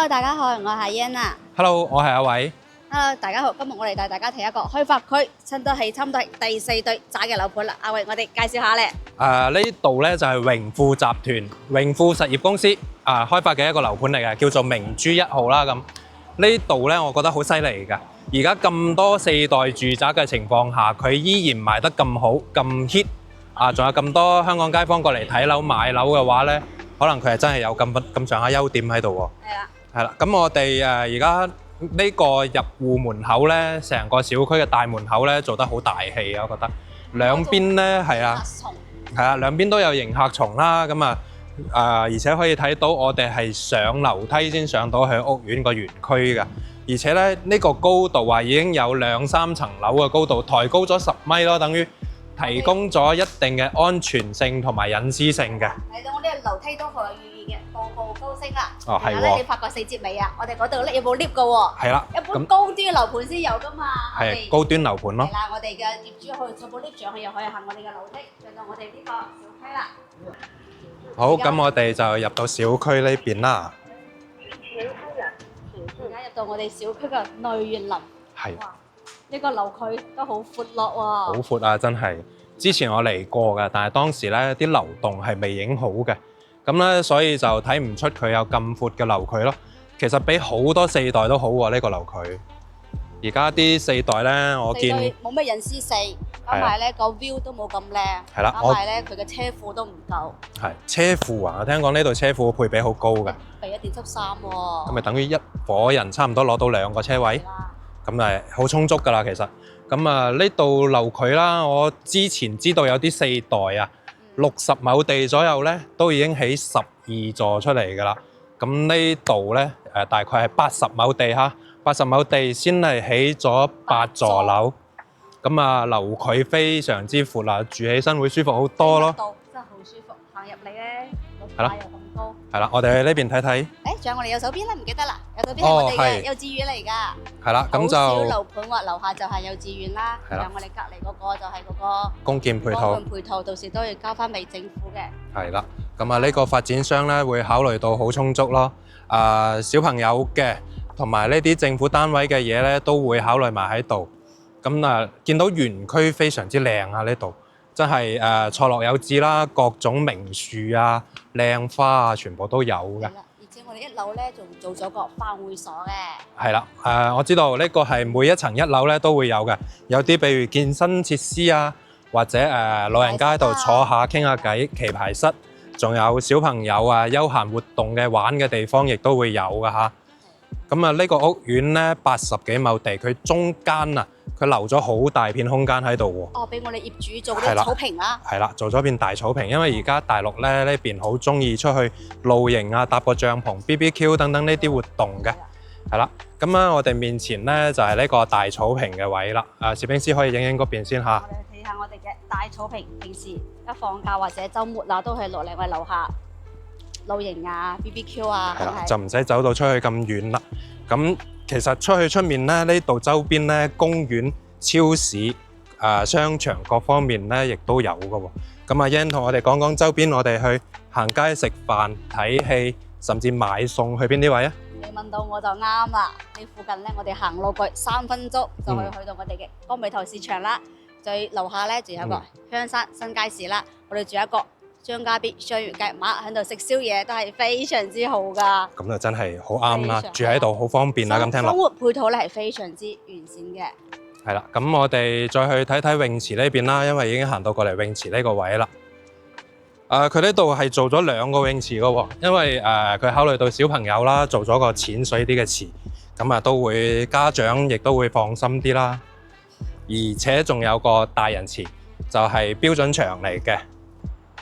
Hello，大家好，我係阿 Yan 啊。Hello，我係阿偉。Hello，大家好，今日我哋帶大家睇一個開發區，差唔多係第4對渣嘅樓盤啦。阿偉，我哋介紹下咧。呢度咧就係榮富集團榮富實業公司開發嘅一個樓盤嚟嘅，叫做明珠1號啦。咁呢度咧，我覺得好犀利㗎。而家咁多4代住宅嘅情況下，佢依然賣得咁好咁 hit 仲有咁多香港街坊過嚟睇樓買樓嘅話咧，可能佢係真係有咁上下優點喺度喎。係啦。係啦，咁我哋而家呢個入戶門口咧，成個小區嘅大門口咧做得好大氣啊！我覺得兩邊咧係啊，兩邊都有迎客松啦。咁而且可以睇到我哋係上樓梯先上到去屋苑個園區㗎。而且咧呢個高度已經有2-3層樓嘅高度，抬高咗10米咯，等於提供咗一定嘅安全性同埋隱私性嘅。嚟到我呢個樓梯都好有寓意嘅，步步高升啦。哦，係喎。你發覺細節未啊？我哋嗰度咧有冇 lift 㗎喎？係啦。一般高端樓盤先有㗎嘛。係高端樓盤咯。係啦，我哋嘅業主可以坐部 lift 上去，又可以行我哋嘅樓梯上到我哋呢個小區啦。好，咁我哋就入到小區呢邊啦。而家入到我哋小區嘅內園林。係。呢個樓區都好闊落喎。好闊啊！真係。之前我嚟過㗎，但係當時咧啲流動係未影好嘅，咁咧所以就睇唔出佢有咁闊嘅樓區咯。其實比好多4代都好喎，呢個樓區。而家啲4代咧，我見冇咩隱私性，加埋咧個 view 都冇咁靚，係啦，加埋咧佢嘅車庫都唔夠。係車庫啊！我聽講呢度車庫配備好高㗎。備1.73喎。咁咪等於一夥人差唔多攞到2個車位。咁咪好充足㗎啦，其實。咁呢度樓區啦，我之前知道有啲4代60畝地左右咧，都已經起12座出嚟㗎啦。咁呢度咧大概係80畝地嚇，80畝地先係起咗8座樓。咁樓區非常之闊啦，住起身會舒服好多咯。真係好舒服，行入嚟咧，係啦，又咁高。係啦，我哋去呢邊睇睇。仲有我哋右手邊咧，唔記得啦。右手邊係我哋嘅幼稚園嚟㗎。係啦，咁就好少樓盤喎，樓下就係幼稚園啦。係啦。仲有我哋隔離嗰個就係嗰個公建配套。公建配套到時都要交翻俾政府嘅。係啦，咁呢個發展商咧會考慮到好充足咯。小朋友嘅同埋呢啲政府單位嘅嘢咧都會考慮埋喺度。咁見到園區非常之靚啊！呢度真係錯落有致啦，各種名樹靚花全部都有嘅。而且我哋1樓咧仲做咗個飯會所嘅。係啦，我知道呢個係每一層1樓咧都會有嘅，有啲譬如健身設施或者老人家喺度坐下傾下偈，棋牌室，仲有小朋友休閒活動嘅玩嘅地方，亦都會有㗎嚇。咁呢個屋苑咧80幾畝地，佢中間佢留咗好大片空間喺度喎。俾我哋業主做啲草坪啦。係啦，做咗片大草坪，因為而家大陸咧呢邊好中意出去露營搭個帳篷、BBQ 等等呢啲活動嘅。係啦，咁我哋面前咧就係呢個大草坪嘅位啦。攝影師可以影嗰邊先嚇。我哋睇下我哋嘅大草坪，平時一放假或者週末都係落嚟我哋樓下露營BBQ 係啦，就唔使走到出去咁遠啦。咁其實出去出面咧，呢度周邊咧公園、超市、商場各方面咧，亦都有㗎喎。咁阿 Yan 同我哋講講周邊，我哋去行街食飯、睇戲，甚至買餸，去邊啲位啊？你問到我就啱啦！呢附近咧，我哋行路過3分鐘就可以去到我哋嘅江尾頭市場啦。最樓下咧，仲有個香山新街市啦。我哋仲有一個張家邊雙元街馬喺度食宵夜都係非常之好噶。咁就真係好啱啦，住喺度好方便啦。咁聽落，生活配套咧係非常之完善嘅。係啦，咁我哋再去睇睇泳池呢邊啦，因為已經行到過嚟泳池呢個位啦。佢呢度係做咗2個泳池噶喎，因為佢考慮到小朋友啦，做咗個淺水啲嘅池，咁都會家長亦都會放心啲啦。而且仲有個大人池，就係標準場嚟嘅。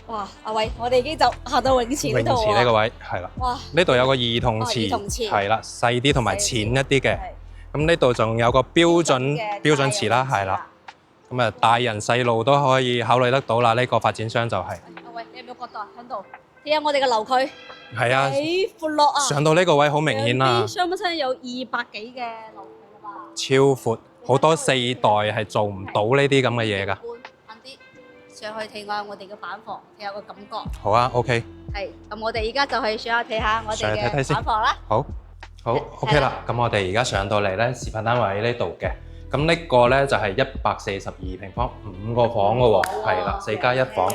哇！阿偉，我哋已經就行到泳池呢度。泳池呢個位係啦。哇！呢度有個兒童池，係啦，細啲同埋淺一啲嘅。咁呢度仲有個標準池啦，係啦。咁大人細路都可以考慮得到啦。呢個發展商就係。阿偉，你有冇覺得喺度？睇下我哋嘅樓區。係啊。幾闊落啊！上到呢個位好明顯啦。雙本身有200幾嘅樓區啦吧。超闊，好多4代係做唔到呢啲咁嘅嘢㗎。上去睇下我哋嘅板房，睇下個感覺。好啊，OK。係，咁我哋而家就去上去睇下我哋嘅板房啦。好。好 OK 啦，咁我哋而家上到嚟咧示範單位呢度嘅，咁呢個咧就係142平方5個房嘅喎，係啦，4加1房，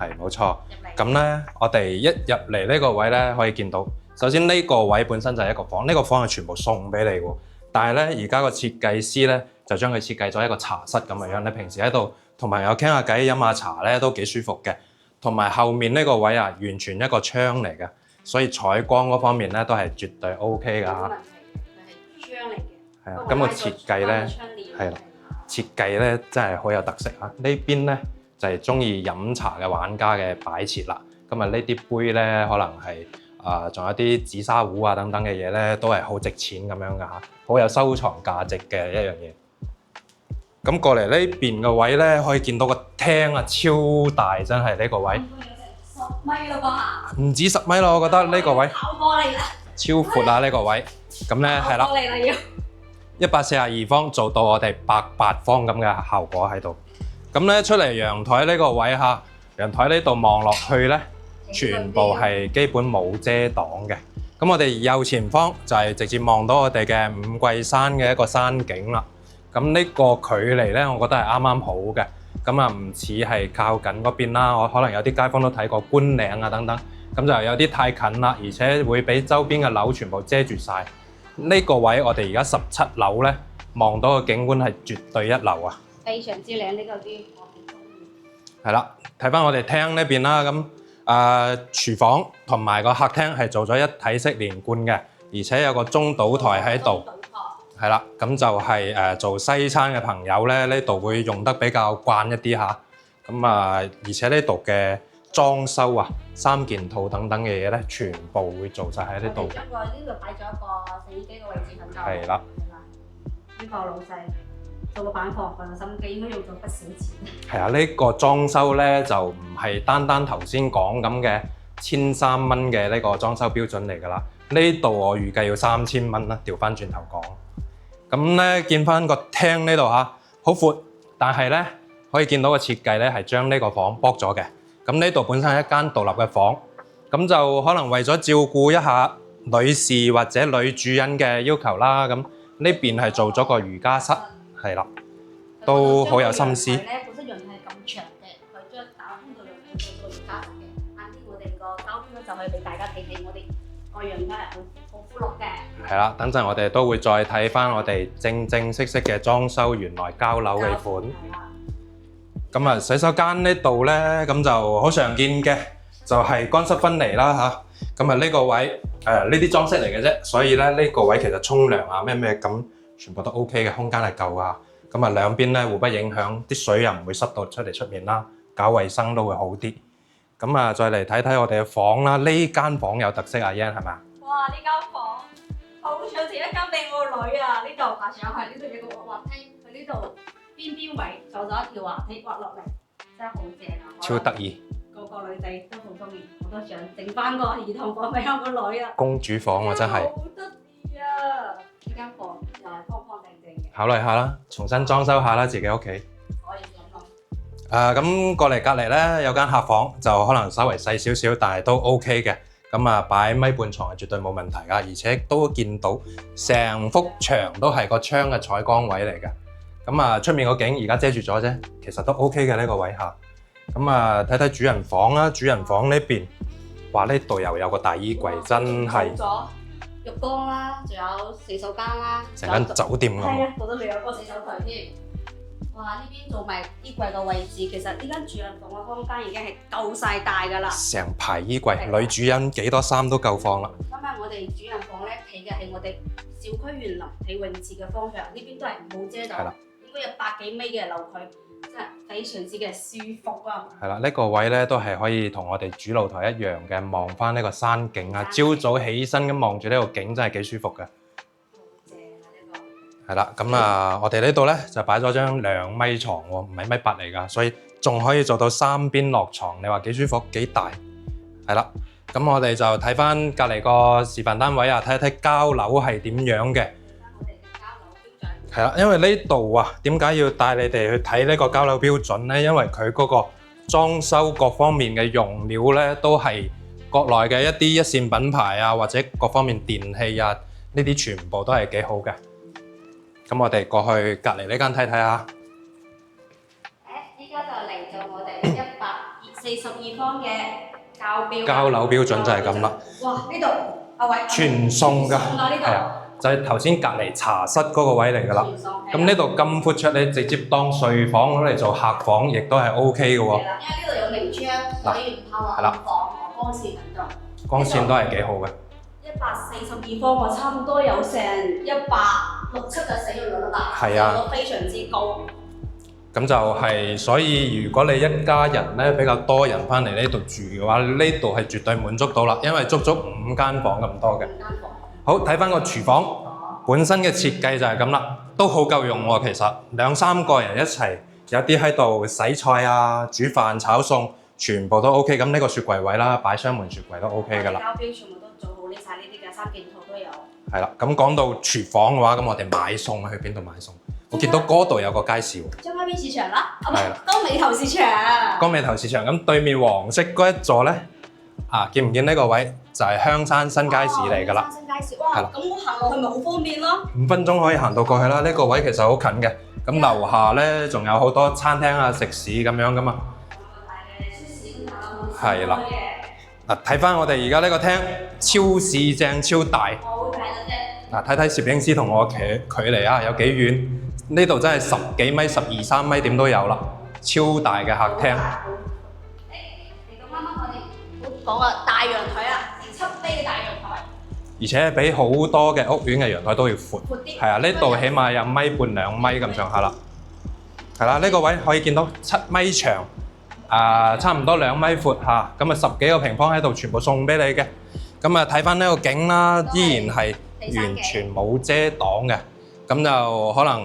係冇錯。咁咧我哋一入嚟呢個位咧可以見到，首先呢個位本身就係一個房，呢個房係全部送俾你喎。但係咧而家個設計師咧就將佢設計咗一個茶室咁嘅樣，你平時喺度同朋友傾下偈飲下茶咧都幾舒服嘅。同埋後面呢個位啊，完全一個窗嚟嘅。所以採光嗰方面咧都係絕對 OK 㗎嚇。冇問題嘅，佢係窗嚟嘅。係啊，咁個設計咧係啦，設計咧真係好有特色嚇。呢邊咧就係中意飲茶嘅玩家嘅擺設啦。咁啊呢啲杯咧可能係仲有啲紫砂壺啊等等嘅嘢咧，都係好值錢咁樣㗎嚇，好有收藏價值嘅一樣嘢。咁過嚟呢邊嘅位咧，可以見到個廳啊，超大真係呢個位。10米咯啩？唔止10米咯，我覺得呢個位跑過嚟啦，超闊啊呢個位。咁咧係啦，142方做到我哋108方咁嘅效果喺度。咁咧出嚟陽台呢個位嚇，陽台呢度望落去咧，全部係基本冇遮擋嘅。咁我哋右前方就係直接望到我哋嘅五桂山嘅一個山景啦。咁呢個距離咧，我覺得係啱啱好嘅。咁啊，唔似係靠近嗰邊啦。我可能有啲街坊都睇過觀嶺啊等等，咁就有啲太近啦，而且會俾周邊嘅樓全部遮住晒。呢個位我哋而家17樓咧，望到個景觀係絕對一流啊！非常之靚呢個 view，我好中意。係啦，睇翻我哋廳呢邊啦，咁廚房同埋個客廳係做咗一體式連貫嘅，而且有個中島台喺度。係啦，咁就係做西餐嘅朋友咧，呢度會用得比較慣一啲嚇。咁而且呢度嘅裝修啊、3件套等等嘅嘢咧，全部會做晒喺呢度。呢度擺咗一個洗衣機嘅位置瞓覺。係啦。呢個老細做個板房，放個心機，應該用咗不少錢。係啊，呢個裝修咧就唔係單單頭先講咁嘅1300蚊嘅呢個裝修標準嚟㗎啦。呢度我預計要3000蚊啦，調翻轉頭講。咁咧見翻個廳呢度嚇，好闊，但係咧可以見到個設計咧係將呢個房剝咗嘅。咁呢度本身係一間獨立嘅房，咁就可能為咗照顧一下女士或者女主人嘅要求啦。咁呢邊係做咗個瑜伽室，係啦，都好有心思。咧本身陽台係咁長嘅，佢將打通道陽台做瑜伽室嘅。晏啲我哋個膠片咧就可以俾大家睇睇我哋個陽台係好闊落嘅。係啦，等陣我哋都會再睇翻我哋正正式式嘅裝修原來交樓嘅款。咁啊，洗手間呢度咧，咁就好常見嘅，就係乾濕分離啦嚇。咁啊呢個位呢啲裝飾嚟嘅啫，所以咧呢個位其實沖涼啊咩咁全部都 OK 嘅，空間係夠啊。咁啊兩邊咧互不影響，啲水又唔會濕到出嚟出面啦，搞衞生都會好啲。咁啊再嚟睇睇我哋嘅房啦，呢間房有特色啊 Yan 係咪啊？哇！呢間房好像似一間俾我女啊！呢度爬上去，呢度有個滑梯，喺呢度邊位做咗一條滑梯滑落嚟，真係好正啊！超得意，個女仔都好中意，我都想整翻個兒童房俾我個女啊！公主房啊，真係好得意啊！呢間房又係方方正正嘅，考慮下啦，重新裝修下啦，自己屋企。可以諗諗。咁過嚟隔離咧有間客房，就可能稍微細少少，但係都 OK 嘅。咁啊，擺米半床係絕對冇問題㗎，而且都見到成幅牆都係個窗嘅採光位嚟嘅。咁啊，出面個景而家遮住咗啫，其實都 OK 嘅呢個位下。咁啊，睇睇主人房啦，主人房呢邊，哇！呢度又有個大衣櫃，真係做咗浴缸啦，仲有洗手間啦，成間酒店咁。係啊，做咗2個洗手台添。哇！呢邊做埋衣櫃嘅位置，其實呢間主人房嘅空間已經係夠晒大㗎啦。成排衣櫃，女主人幾多衫都夠放啦。今日我哋主人房咧睇嘅係我哋小區園林睇泳池嘅方向，呢邊都係冇遮擋，應該有100幾米嘅樓距，真係非常之嘅舒服啊！係啦，呢個位咧都係可以同我哋主露台一樣嘅，望翻呢個山景啊！朝早起身咁望住呢個景，真係幾舒服嘅。係啦，咁啊，我哋呢度咧就擺咗張2米床喎，唔係1.8米嚟㗎，所以仲可以做到3邊落床，你話幾舒服幾大？係啦，咁我哋就睇翻隔離個示範單位啊，睇一睇交樓係點樣嘅。我哋嘅交樓標準。係啦，因為呢度啊，點解要帶你哋去睇呢個交樓標準咧？因為佢嗰個裝修各方面嘅用料咧，都係國內嘅一啲一線品牌啊，或者各方面電器啊。呢啲全部都係幾好嘅。咁我哋過去隔離呢間睇睇下。依家就嚟咗我哋142方嘅交樓標準就係咁啦。哇！呢度阿偉全送㗎，係啊，就係頭先隔離茶室嗰個位嚟㗎啦。咁呢度咁闊出，你直接當睡房攞嚟做客房，亦都係 O K 嘅喎。係啦，因為呢度有明窗，所以唔怕話暗房光線唔夠。光線都係幾好嘅。142方我差唔多有成160、7嘅使用率啦吧。係啊，非常之高。咁就係，所以如果你一家人咧比較多人翻嚟呢度住嘅話，呢度係絕對滿足到啦，因為足足5間房咁多嘅。好，睇翻個廚房，本身嘅設計就係咁啦，都好夠用喎。其實2、3個人一齊，有啲喺度洗菜啊、煮飯、炒餸，全部都 OK。咁呢個雪櫃位啦，擺雙門雪櫃都 OK 㗎啦。膠標全部都做好呢晒呢啲嘅3件套都有。係啦，咁講到廚房嘅話，咁我哋買餸去邊度買餸？我見到嗰度有個街市喎。張家邊市場啦，啊唔係係江尾頭市場。江尾頭市場，咁對面黃色嗰一座咧，見唔見呢個位就係香山新街市嚟㗎啦。新街市，哇！咁我行落去咪好方便咯。5分鐘可以行到過去啦。呢個位其實好近嘅。咁樓下咧仲有好多餐廳啊、食肆咁樣㗎嘛。係啦。睇翻我哋而家呢個廳，超市正超大。好睇得啫。睇睇攝影師同我距離啊，有幾遠？呢度真係10幾米、12、13米點都有啦，超大嘅客廳。嚟到啱啱我哋講個大陽台啊，7米嘅大陽台。而且比好多嘅屋苑嘅陽台都要闊。闊啲。係啊，呢度起碼有1.5米、2米咁上下啦。係啦，呢個位可以見到7米長，差唔多2米闊嚇，咁啊10幾個平方喺度全部送俾你嘅。咁啊睇翻呢個景啦，依然係完全冇遮擋嘅，咁就可能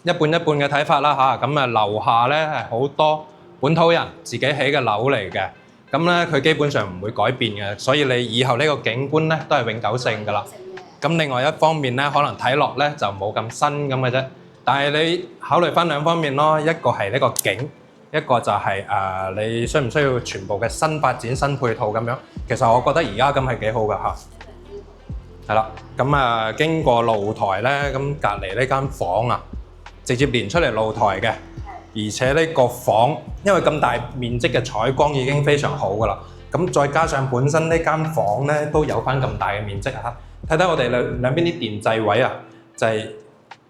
一半一半嘅睇法啦嚇。咁啊樓下咧係好多本土人自己起嘅樓嚟嘅，咁咧佢基本上唔會改變嘅，所以你以後呢個景觀咧都係永久性㗎啦。咁另外一方面咧，可能睇落咧就冇咁新咁嘅啫，但係你考慮翻2方面咯，一個係呢個景，一個就係你需唔需要全部嘅新發展、新配套咁樣。其實我覺得而家咁係幾好㗎嚇。係啦，咁經過露台咧，咁隔離呢間房啊，直接連出嚟露台嘅，而且呢個房因為咁大面積嘅採光已經非常好㗎啦，咁再加上本身呢間房咧都有翻咁大嘅面積嚇，睇睇我哋兩邊啲電掣位啊，就係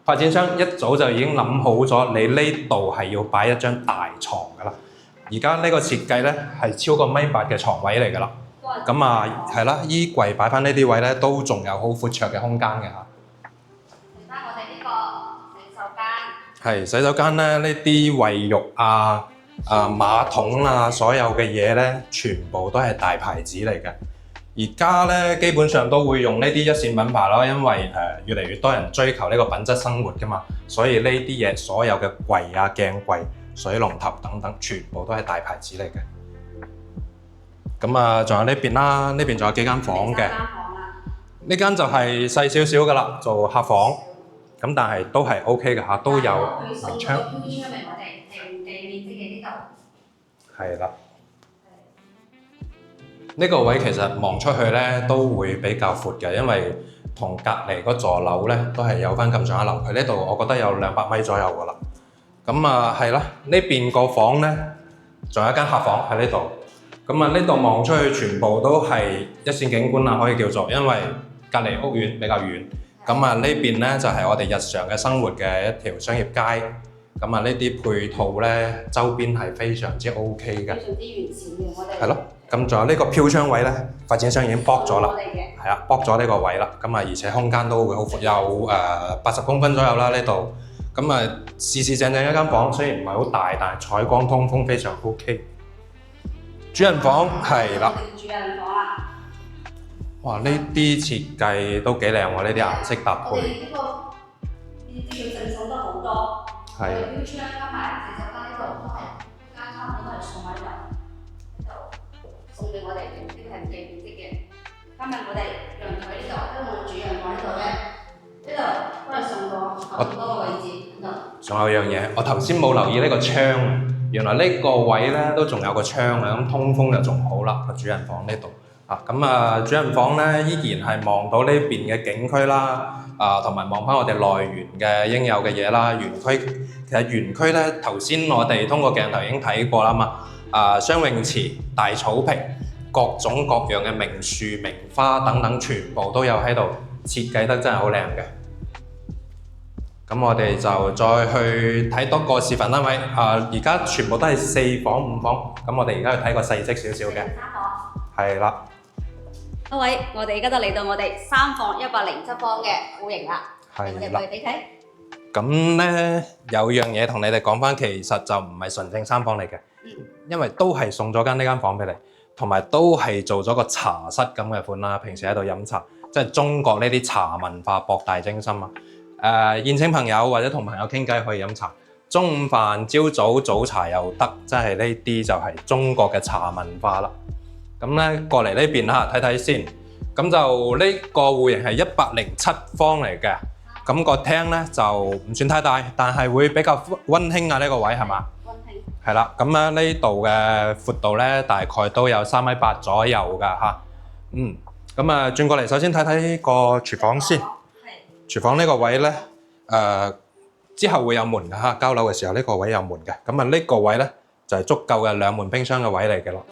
發展商一早就已經諗好咗，你呢度係要擺一張大床㗎啦，而家呢個設計咧係超過1.8米嘅床位嚟㗎啦。咁係啦，衣櫃擺翻呢啲位咧，都仲有好闊綽嘅空間嘅嚇。嚟翻我哋呢個洗手間。係洗手間咧，呢啲衞浴馬桶所有嘅嘢咧，全部都係大牌子嚟嘅。而家咧，基本上都會用呢啲一線品牌咯，因為越嚟越多人追求呢個品質生活㗎嘛，所以呢啲嘢所有嘅櫃鏡櫃、水龍頭等等，全部都係大牌子嚟嘅。咁仲有呢邊啦，呢邊仲有幾間房嘅。呢間就係細少少㗎啦，做客房。咁但係都係 OK 嘅嚇，都有明窗。係啦。呢個位其實望出去咧都會比較闊嘅，因為同隔離嗰座樓咧都係有翻咁上下樓。佢呢度我覺得有200米左右㗎啦。咁係啦，呢邊個房咧仲有一間客房喺呢度。咁呢度望出去全部都係一線景觀啦，可以叫做，因為隔離屋苑比較遠。咁呢邊咧就係我哋日常嘅生活嘅一條商業街。咁呢啲配套咧周邊係非常之 OK 嘅。非常之完善嘅，我哋。係咯，咁仲有呢個飄窗位咧，發展商已經駁咗啦。係啊，駁咗呢個位啦。咁而且空間都會好闊，有80公分左右啦呢度。咁四正一間房，雖然唔係好大，但係採光通風非常 OK。主人房係啦，主人房啦。哇！呢啲設計都幾靚喎，呢啲顏色搭配。我哋呢啲要整數得好多。係。標窗加埋洗手間呢度都係間差唔多都係送喺度，呢度送俾我哋，呢個係記面積嘅。今日我哋陽台呢度，因為我哋主人房呢度咧，呢度都係送過好多個位置呢度。仲有樣嘢，我頭先冇留意呢個窗。原來呢個位咧都仲有個窗啊，咁通風就仲好啦。個主人房呢度主人房咧依然係望到呢邊嘅景區啦，同埋望翻我哋內園嘅應有嘅嘢啦。園區其實園區咧頭先我哋通過鏡頭已經睇過啦嘛，雙泳池、大草坪、各種各樣嘅名樹、名花等等，全部都有喺度，設計得真係好靚嘅。咁我哋就再去睇多個示範單位，而家全部都係4房5房，咁我哋而家去睇個細則少少嘅。係啦。各位，我哋而家就嚟到我哋3房107方嘅戶型啦。係啦。我哋過去睇睇。咁咧有樣嘢同你哋講翻，其實就唔係純正3房嚟嘅，因為都係送咗呢間房俾你，同埋都係做咗個茶室咁嘅款啦。平時喺度飲茶，即係中國呢啲茶文化博大精深啊！宴請朋友或者同朋友傾偈可以飲茶，中午飯、朝早早茶又得，即係呢啲就係中國嘅茶文化啦。咁咧過嚟呢邊嚇睇睇先，咁就呢個戶型係107方嚟嘅，咁個廳咧就唔算太大，但係會比較溫馨啊！呢個位係嘛？溫馨。係啦，咁咧呢度嘅闊度咧大概都有3.8米左右㗎嚇。咁轉過嚟，首先睇睇個廚房先。廚房呢個位咧，之後會有門嘅嚇，交樓嘅時候呢個位有門嘅。咁呢個位咧就係足夠嘅2門冰箱嘅位嚟嘅咯。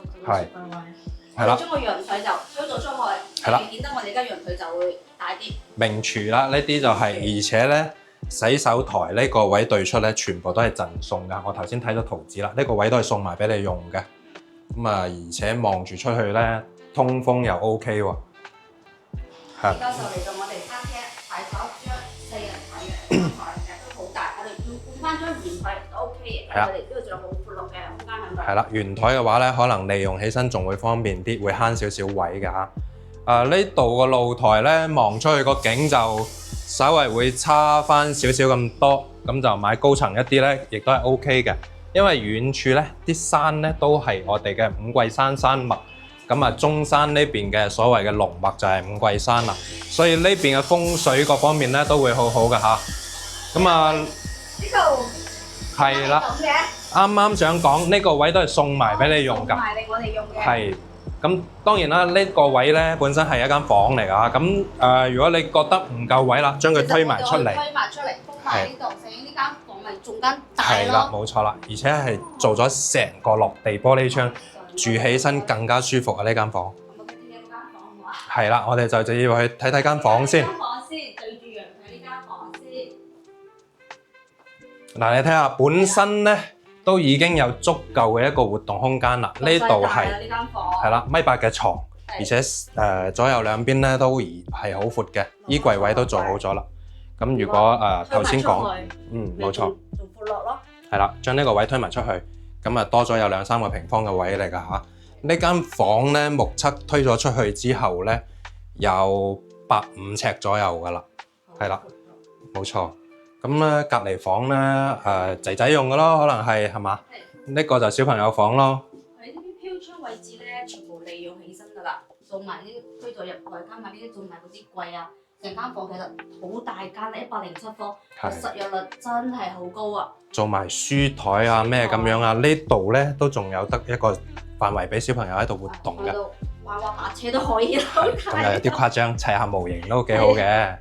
係啦。將個陽台就推咗出去，係啦，顯得我哋而家陽台就會大啲。明廚啦，呢啲就係，而且咧洗手台呢個位對出咧，全部都係贈送㗎。我頭先睇咗圖紙啦，呢個位都係送埋俾你用嘅。而且望住出去咧，通風又 OK 喎。而家就嚟到我哋餐廳。係咗張4人台嘅台，其實都好大，我哋要換翻張圓台都 OK 嘅。我哋呢度仲有好闊落嘅空間喺度。係啦，圓台嘅話咧，可能利用起身仲會方便啲，會慳少少位嘅嚇。呢度個露台咧，望出去個景就稍為會差翻少少咁多，咁就買高層一啲咧，亦都係 OK 嘅。因為遠處咧啲山咧都係我哋嘅五桂山山脈。中山呢邊嘅所謂嘅龍脈就係五桂山啦，所以呢邊嘅風水各方面咧都會好好嘅嚇。呢度係啦，啱啱想講呢個位都係送埋俾你用㗎，送埋嚟我哋用嘅。係，咁當然啦，呢個位咧本身係一間房嚟㗎。咁如果你覺得唔夠位啦，將佢推埋出嚟，推埋出嚟，封埋呢度，成呢間房咪仲間大咯。係啦，冇錯啦，而且係做咗成個落地玻璃窗。住起身更加舒服啊！呢間房。咁我哋睇間房好唔好啊？係啦，我哋就要去睇睇間房先。間房先，對住陽台呢間房先。嗱，你睇下本身咧都已經有足夠嘅一個活動空間啦。呢度係呢間房。係啦，1.8米嘅床，而且左右兩邊咧都係好闊嘅，衣櫃位都做好咗啦。咁如果頭先講，冇錯。仲闊落咯。係啦，將呢個位推埋出去。咁多咗有2-3個平方嘅位嚟㗎嚇。呢間房咧目測推咗出去之後咧，有8-5尺左右㗎啦。係啦，冇錯。咁咧隔離房咧仔仔用㗎咯，可能係嘛？呢個就小朋友房咯。佢呢啲飄窗位置咧，全部利用起身㗎啦，做埋呢啲推咗入去，加埋呢啲做埋嗰啲櫃啊。成間房其實好大間咧，107方，實用率真係好高啊！做埋書台啊咩咁樣啊，呢度咧都仲有得一個範圍俾小朋友喺度活動嘅。玩下車都可以啦。咁又有啲誇張，砌下模型都幾好嘅。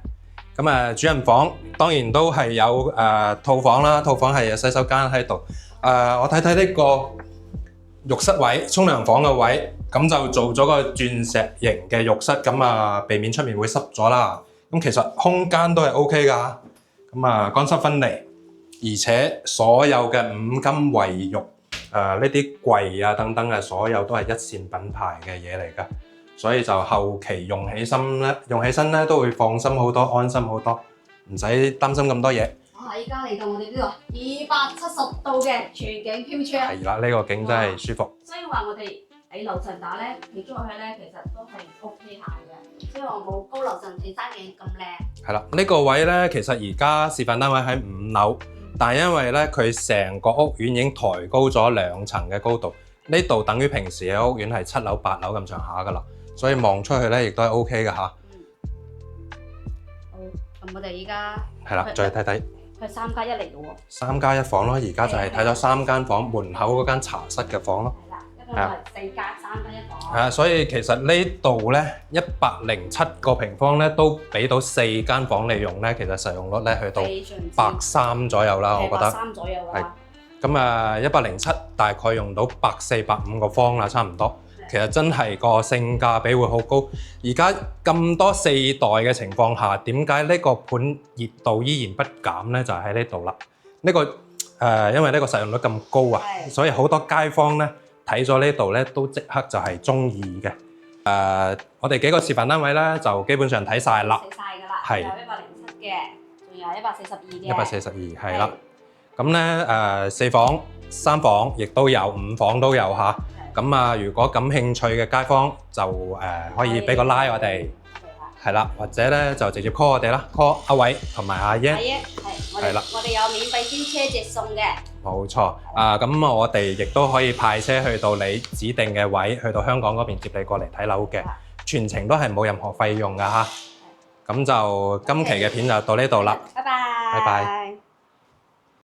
咁主人房當然都係有套房啦，套房係有洗手間喺度。我睇睇呢個浴室位、沖涼房嘅位，咁就做咗個鑽石型嘅浴室，咁避免出面會濕咗啦。咁其實空間都係 OK 㗎，咁乾濕分離，而且所有嘅五金衛浴，呢啲櫃啊等等嘅，所有都係一線品牌嘅嘢嚟㗎，所以就後期用起身咧都會放心好多、安心好多，唔使擔心咁多嘢。而家嚟到我哋呢度270度嘅全景飄窗。係啦，呢個景真係舒服。所以話我哋喺樓層打咧，企咗去咧，其實都係 OK 下嘅，所以話冇高樓層睇山景咁靚。係啦，呢個位咧，其實而家示範單位喺5樓，但係因為咧佢成個屋苑已經抬高咗2層嘅高度，呢度等於平時嘅屋苑係7樓、8樓咁上下噶啦，所以望出去咧亦都係 OK 嘅嚇。好，咁我哋依家係啦，再睇睇。佢係3+1嚟嘅喎。3+1房咯，而家就係睇咗3間房，門口嗰間茶室嘅房咯。係啦，一個因為4間3間一房。係啊，所以其實呢度咧107個平方咧都俾到4間房你用咧，其實實用率咧去到130左右啦，我覺得。130左右啦。咁啊107大概用到140-150個方啦，差唔多。其實真係個性價比會好高。而家咁多4代嘅情況下，點解呢個盤熱度依然不減咧？就係喺呢度啦。呢個因為呢個實用率咁高啊，所以好多街坊咧睇咗呢度咧都即刻就係中意嘅。我哋幾個示範單位咧就基本上睇晒啦。睇晒㗎啦，係有107嘅，仲有142嘅。142係啦。咁咧4房、3房亦都有，5房都有嚇。咁啊，如果感興趣嘅街坊就可以俾個 like 我哋，係啦，或者咧就直接 call 我哋啦 ，call 阿偉同埋阿英。阿英係，我哋有免費專車接送嘅。冇錯，咁我哋亦都可以派車去到你指定嘅位，去到香港嗰邊接你過嚟睇樓嘅，全程都係冇任何費用㗎嚇。咁就今期嘅片就到呢度啦，拜拜。拜拜。